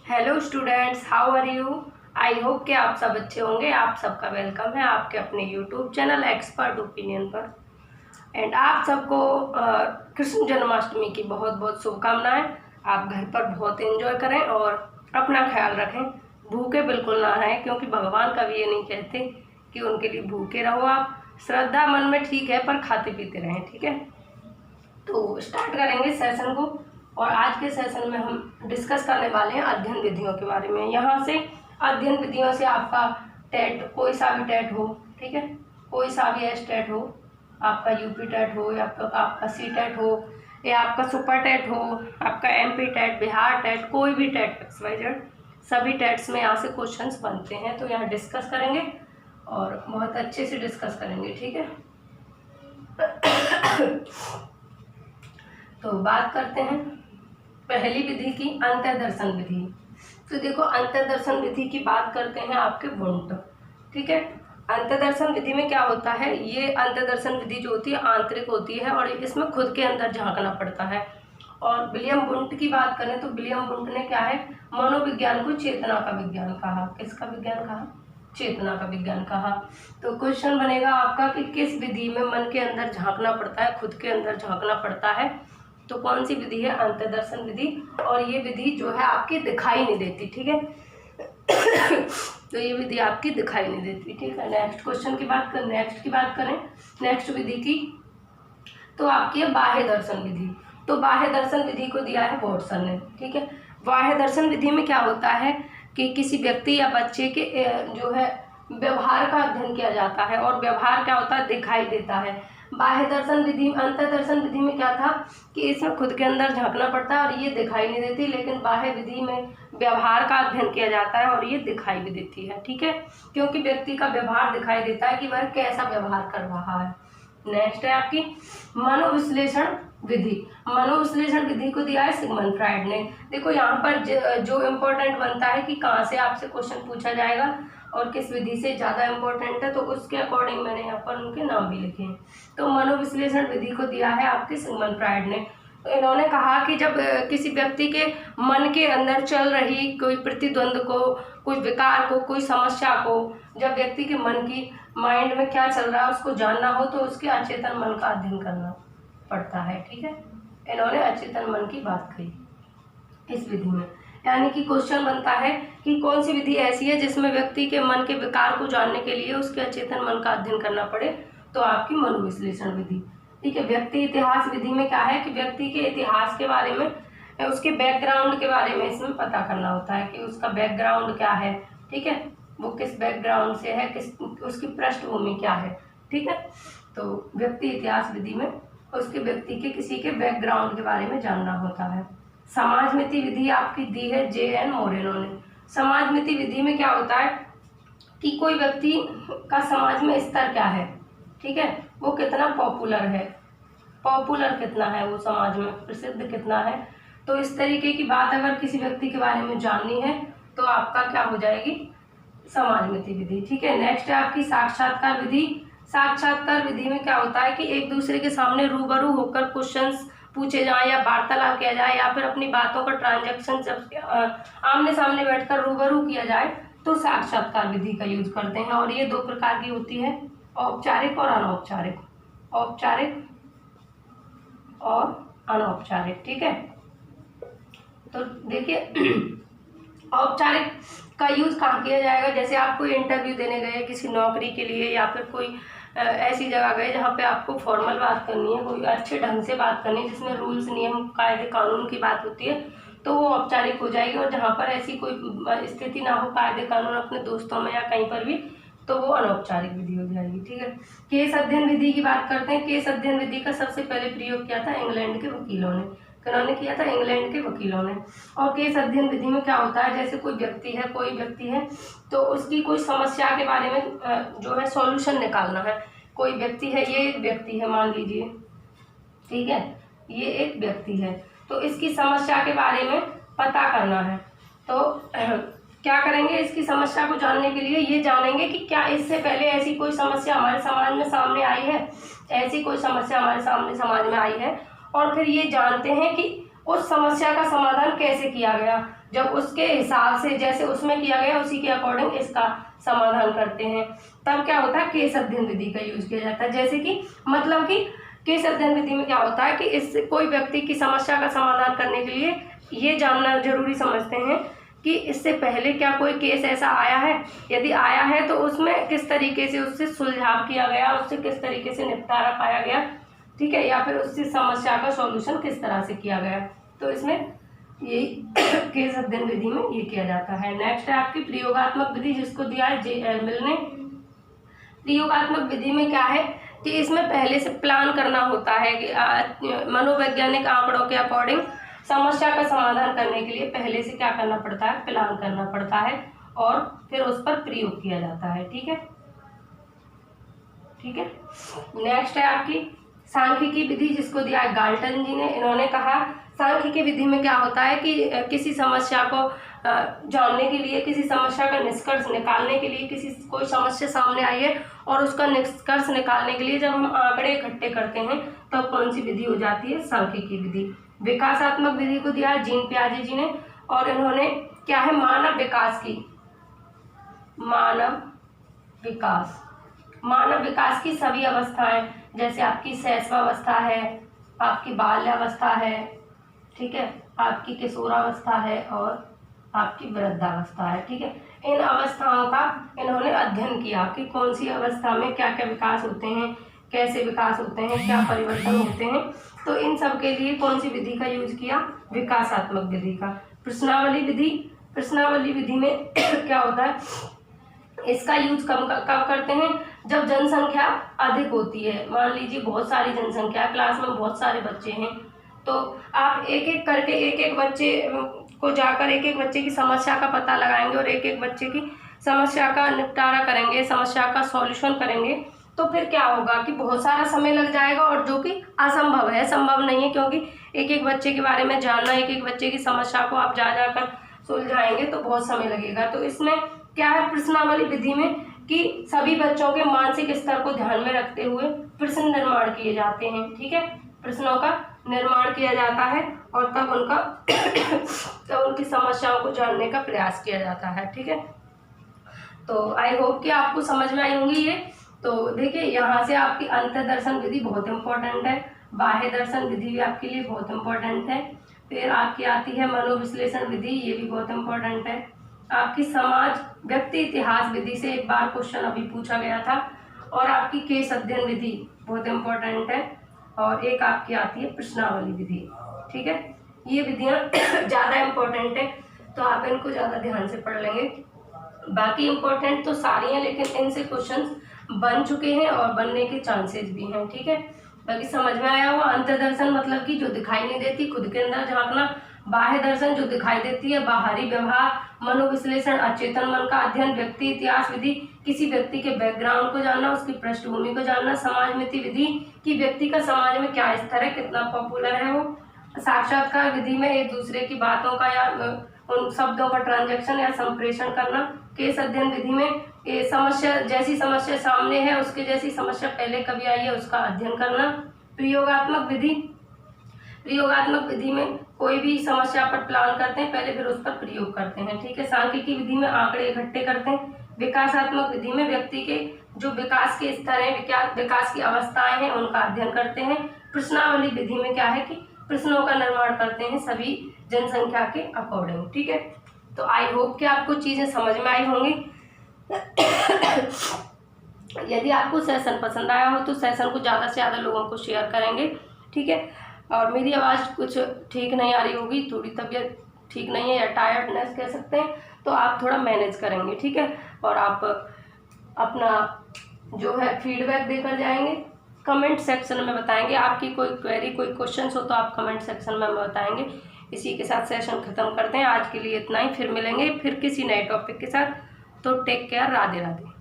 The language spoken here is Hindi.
Hello students, how are you. I hope कि आप सब अच्छे होंगे। आप सबका वेलकम है आपके अपने यूट्यूब चैनल एक्सपर्ट ओपिनियन पर। एंड आप सबको कृष्ण जन्माष्टमी की बहुत बहुत शुभकामनाएं। आप घर पर बहुत एंजॉय करें और अपना ख्याल रखें। भूखे बिल्कुल ना रहें, क्योंकि भगवान कभी ये नहीं कहते कि उनके लिए भूखे रहो। आप श्रद्धा मन में ठीक है, पर खाते पीते रहें, ठीक है। तो स्टार्ट करेंगे सेशन को। और आज के सेशन में हम डिस्कस करने वाले हैं अध्ययन विधियों के बारे में। यहाँ से अध्ययन विधियों से आपका टेट, कोई सा भी टेट हो, ठीक है, कोई सा भी एस टेट हो, आपका यूपी टेट हो या आपका सी टेट हो या आपका सुपर टेट हो, आपका एमपी टेट, बिहार टेट, कोई भी टेट XYZ, सभी टेट्स में यहाँ से क्वेश्चंस बनते हैं। तो यहाँ डिस्कस करेंगे और बहुत अच्छे से डिस्कस करेंगे, ठीक है। तो बात करते हैं पहली विधि की, अंतर्दर्शन विधि। तो देखो, अंतर्दर्शन विधि की बात करते हैं आपके वुंट, ठीक है। अंतर्दर्शन विधि में क्या होता है, ये अंतर्दर्शन विधि जो होती है आंतरिक होती है और इसमें खुद के अंदर झांकना पड़ता है। और विलियम वुंट की बात करें तो विलियम वुंट ने क्या है, मनोविज्ञान को चेतना का विज्ञान कहा। किसका विज्ञान कहा? चेतना का विज्ञान कहा। तो क्वेश्चन बनेगा आपका कि किस विधि में मन के अंदर झांकना पड़ता है, खुद के अंदर झांकना पड़ता है। तो कौन सी विधि है? अंतर्दर्शन विधि। और ये विधि जो है आपकी दिखाई नहीं देती, ठीक है। तो ये विधि आपकी दिखाई नहीं देती, ठीक है। नेक्स्ट क्वेश्चन की बात करें, नेक्स्ट विधि की, तो आपकी है बाह्य दर्शन विधि। तो बाह्य दर्शन विधि को दिया है वॉटसन ने, ठीक है। बाह्य दर्शन विधि में क्या होता है कि किसी व्यक्ति या बच्चे के जो है व्यवहार का अध्ययन किया जाता है। और व्यवहार क्या होता है? दिखाई देता है। बाह्य दर्शन विधि, अंतर्दर्शन विधि में क्या था कि इसमें खुद के अंदर झांकना पड़ता है और ये दिखाई नहीं देती। लेकिन बाह्य विधि में व्यवहार का अध्ययन किया जाता है और ये दिखाई भी देती है, ठीक है, क्योंकि व्यक्ति का व्यवहार दिखाई देता है कि वह कैसा व्यवहार कर रहा है। नेक्स्ट है आपकी मनोविश्लेषण विधि। मनोविश्लेषण विधि को दिया है सिगमंड फ्राइड ने। देखो, यहाँ पर जो इम्पोर्टेंट बनता है कि कहाँ से आपसे क्वेश्चन पूछा जाएगा और किस विधि से ज़्यादा इम्पोर्टेंट है, तो उसके अकॉर्डिंग मैंने यहाँ पर उनके नाम भी लिखे हैं। तो मनोविश्लेषण विधि को दिया है आपके सिगमंड फ्राइड ने। तो इन्होंने कहा कि जब किसी व्यक्ति के मन के अंदर चल रही कोई प्रतिद्वंद को, कोई विकार को, कोई समस्या को, जब व्यक्ति के मन की माइंड में क्या चल रहा है उसको जानना हो, तो उसके अचेतन मन का अध्ययन करना पड़ता है, ठीक है। इन्होंने अचेतन मन की बात कही इस विधि में। यानी कि क्वेश्चन बनता है कि कौन सी विधि ऐसी है जिसमें व्यक्ति के मन के विकार को जानने के लिए उसके अचेतन मन का अध्ययन करना पड़े, तो आपकी मनोविश्लेषण विधि, ठीक है। व्यक्ति इतिहास विधि में क्या है कि व्यक्ति के इतिहास के बारे में, उसके बैकग्राउंड के बारे में इसमें पता करना होता है कि उसका बैकग्राउंड क्या है, ठीक है, वो किस बैकग्राउंड से है, उसकी पृष्ठभूमि क्या है, ठीक है। तो व्यक्ति इतिहास विधि में उसके व्यक्ति के किसी के बैकग्राउंड के बारे में जानना होता है। समाजमिति विधि आपकी दी है J.N. मोरेनो ने। समाजमिति विधि में क्या होता है कि कोई व्यक्ति का समाज में स्तर क्या है, ठीक है, वो कितना पॉपुलर है, कितना है वो समाज में, प्रसिद्ध कितना है। तो इस तरीके की बात अगर किसी व्यक्ति के बारे में जाननी है तो आपका क्या हो जाएगी? समाजमिति विधि, ठीक है। नेक्स्ट है आपकी साक्षात्कार विधि। साक्षात्कार विधि में क्या होता है कि एक दूसरे के सामने रूबरू होकर क्वेश्चंस पूछे जाएं या वार्तालाप किया जाए या फिर अपनी बातों का ट्रांजैक्शन जब आमने सामने बैठकर रूबरू किया जाए, तो साक्षात्कार विधि का यूज करते हैं। और ये दो प्रकार की होती है, औपचारिक और अनौपचारिक। औपचारिक और अनौपचारिक, ठीक है। तो देखिए, औपचारिक का यूज कहाँ किया जाएगा? जैसे आप कोई इंटरव्यू देने गए किसी नौकरी के लिए या फिर कोई ऐसी जगह गए जहाँ पे आपको फॉर्मल बात करनी है, कोई अच्छे ढंग से बात करनी है जिसमें रूल्स, नियम, कायदे, कानून की बात होती है, तो वो औपचारिक हो जाएगी। और जहाँ पर ऐसी कोई स्थिति ना हो, कायदे कानून अपने दोस्तों में या कहीं पर भी, तो वो अनौपचारिक विधि हो जाएगी, ठीक है। केस अध्ययन विधि की बात करते हैं। केस अध्ययन विधि का सबसे पहले प्रयोग किया था इंग्लैंड के वकीलों ने। किन्होंने किया था? इंग्लैंड के वकीलों ने। और केस अध्ययन विधि में क्या होता है, जैसे कोई व्यक्ति है तो उसकी कोई समस्या के बारे में जो है सॉल्यूशन निकालना है। कोई व्यक्ति है, ये एक व्यक्ति है मान लीजिए, ठीक है, ये एक व्यक्ति है, तो इसकी समस्या के बारे में पता करना है। तो क्या करेंगे? इसकी समस्या को जानने के लिए ये जानेंगे कि क्या इससे पहले ऐसी कोई समस्या हमारे समाज में सामने आई है, ऐसी कोई समस्या हमारे सामने समाज में आई है। और फिर ये जानते हैं कि उस समस्या का समाधान कैसे किया गया, जब उसके हिसाब से जैसे उसमें किया गया उसी के अकॉर्डिंग इसका समाधान करते हैं, तब क्या होता है केस अध्ययन विधि का यूज किया जाता है। जैसे कि मतलब कि केस अध्ययन विधि में क्या होता है कि इस कोई व्यक्ति की समस्या का समाधान करने के लिए ये जानना जरूरी समझते हैं कि इससे पहले क्या कोई केस ऐसा आया है, यदि आया है तो उसमें किस तरीके से उससे सुलझाव किया गया, उससे किस तरीके से निपटारा पाया गया, ठीक है, या फिर उससे समस्या का सॉल्यूशन किस तरह से किया गया। तो इसमें ये केस अध्ययन विधि में ये किया जाता है। नेक्स्ट है आपकी प्रयोगात्मक विधि, जिसको दिया है J.L. मिल ने। प्रयोगात्मक विधि में क्या है कि इसमें पहले से प्लान करना होता है कि मनोवैज्ञानिक आंकड़ों के अकॉर्डिंग समस्या का समाधान करने के लिए पहले से क्या करना पड़ता है, प्लान करना पड़ता है और फिर उस पर प्रयोग किया जाता है। ठीक है, ठीक है। नेक्स्ट है आपकी सांख्यिकी विधि, जिसको दिया है गाल्टन जी ने। इन्होंने कहा सांख्यिकी विधि में क्या होता है कि किसी समस्या को जानने के लिए, किसी समस्या का निष्कर्ष निकालने के लिए, कोई समस्या सामने आई है और उसका निष्कर्ष निकालने के लिए जब हम आंकड़े इकट्ठे करते हैं तब कौन सी विधि हो जाती है, सांख्यिकी विधि। विकासात्मक विधि को दिया जीन पियाजे जी ने, और इन्होंने क्या है मानव विकास की सभी अवस्थाएं, जैसे आपकी शैशवावस्था है, आपकी बाल्यावस्था है, ठीक है, आपकी किशोरावस्था है और आपकी वृद्धावस्था है। ठीक है, इन अवस्थाओं का इन्होंने अध्ययन किया कि कौन सी अवस्था में क्या क्या विकास होते हैं, कैसे विकास होते हैं, क्या परिवर्तन होते हैं। तो इन सब के लिए कौन सी विधि का यूज किया, विकासात्मक विधि का। प्रश्नावली विधि में क्या होता है, इसका यूज कब करते हैं, जब जनसंख्या अधिक होती है। मान लीजिए बहुत सारी जनसंख्या, क्लास में बहुत सारे बच्चे हैं, तो आप एक एक करके एक एक बच्चे को जाकर एक एक बच्चे की समस्या का पता लगाएंगे और एक एक बच्चे की समस्या का निपटारा करेंगे, समस्या का सॉल्यूशन करेंगे। तो फिर क्या होगा कि बहुत सारा समय लग जाएगा, और जो कि असंभव है, संभव नहीं है, क्योंकि एक एक बच्चे के बारे में जानना, एक एक बच्चे की समस्या को आप जा जाकर सुलझाएंगे तो बहुत समय लगेगा। तो इसमें क्या है प्रश्नावली विधि में कि सभी बच्चों के मानसिक स्तर को ध्यान में रखते हुए प्रश्न निर्माण किए जाते हैं। ठीक है, प्रश्नों का निर्माण किया जाता है और तब उनकी समस्याओं को जानने का प्रयास किया जाता है। ठीक है, तो आई होप कि आपको समझ में आई होंगी ये। तो देखिए यहाँ से आपकी अंतर्दर्शन विधि बहुत इंपॉर्टेंट है, बाह्य दर्शन विधि भी आपके लिए बहुत इंपॉर्टेंट है। फिर आपकी आती है मनोविश्लेषण विधि, ये भी बहुत इंपॉर्टेंट है। आपकी समाज व्यक्ति इतिहास विधि से एक बार क्वेश्चन अभी पूछा गया था, और आपकी केस अध्ययन विधि बहुत इंपॉर्टेंट है, और एक आपकी आती है प्रश्नावली विधि। ठीक है, ये विधियां ज़्यादा इंपॉर्टेंट है, तो आप इनको ज़्यादा ध्यान से पढ़ लेंगे। बाकी इंपॉर्टेंट तो सारी हैं, लेकिन इनसे क्वेश्चंस बन चुके हैं और बनने के चांसेस भी हैं। ठीक है, बाकी समझ में आया हुआ। अंतर्दर्शन मतलब कि जो दिखाई नहीं देती, खुद के अंदर झांकना। बाह्य दर्शन जो दिखाई देती है, बाहरी व्यवहार। मनोविश्लेषण अचेतन मन का अध्ययन। व्यक्ति इतिहास विधि किसी व्यक्ति के बैकग्राउंड को जानना, उसकी पृष्ठभूमि को जानना। समाजमिति विधि कि व्यक्ति का समाज में क्या स्तर है, कितना पॉपुलर है वो। साक्षात्कार विधि में एक दूसरे की बातों का या उन शब्दों का ट्रांजैक्शन या संप्रेषण करना। केस अध्ययन विधि में जैसी समस्या सामने है उसके जैसी समस्या पहले कभी आई है उसका अध्ययन करना। प्रयोगात्मक विधि में कोई भी समस्या पर प्लान करते हैं पहले, फिर उस पर प्रयोग करते हैं। ठीक है, सांख्यिकी विधि में आंकड़े इकट्ठे करते हैं। विकासात्मक विधि में व्यक्ति के जो विकास के स्तर हैं, विकास की अवस्थाएं हैं, उनका अध्ययन करते हैं। प्रश्नावली विधि में क्या है कि प्रश्नों का निर्माण करते हैं सभी जनसंख्या के अकॉर्डिंग। ठीक है, तो आई होप कि आपको चीजें समझ में आई होंगी। यदि आपको सेशन पसंद आया हो तो सेशन को ज़्यादा से ज़्यादा लोगों को शेयर करेंगे। ठीक है, और मेरी आवाज़ कुछ ठीक नहीं आ रही होगी, थोड़ी तबीयत ठीक नहीं है या टायर्डनेस कह सकते हैं, तो आप थोड़ा मैनेज करेंगे। ठीक है, और आप अपना जो है फीडबैक देकर जाएंगे, कमेंट सेक्शन में बताएंगे। आपकी कोई क्वेरी, कोई क्वेश्चंस हो तो आप कमेंट सेक्शन में बताएंगे। इसी के साथ सेशन खत्म करते हैं। आज के लिए इतना ही, फिर मिलेंगे फिर किसी नए टॉपिक के साथ। तो टेक केयर, राधे राधे।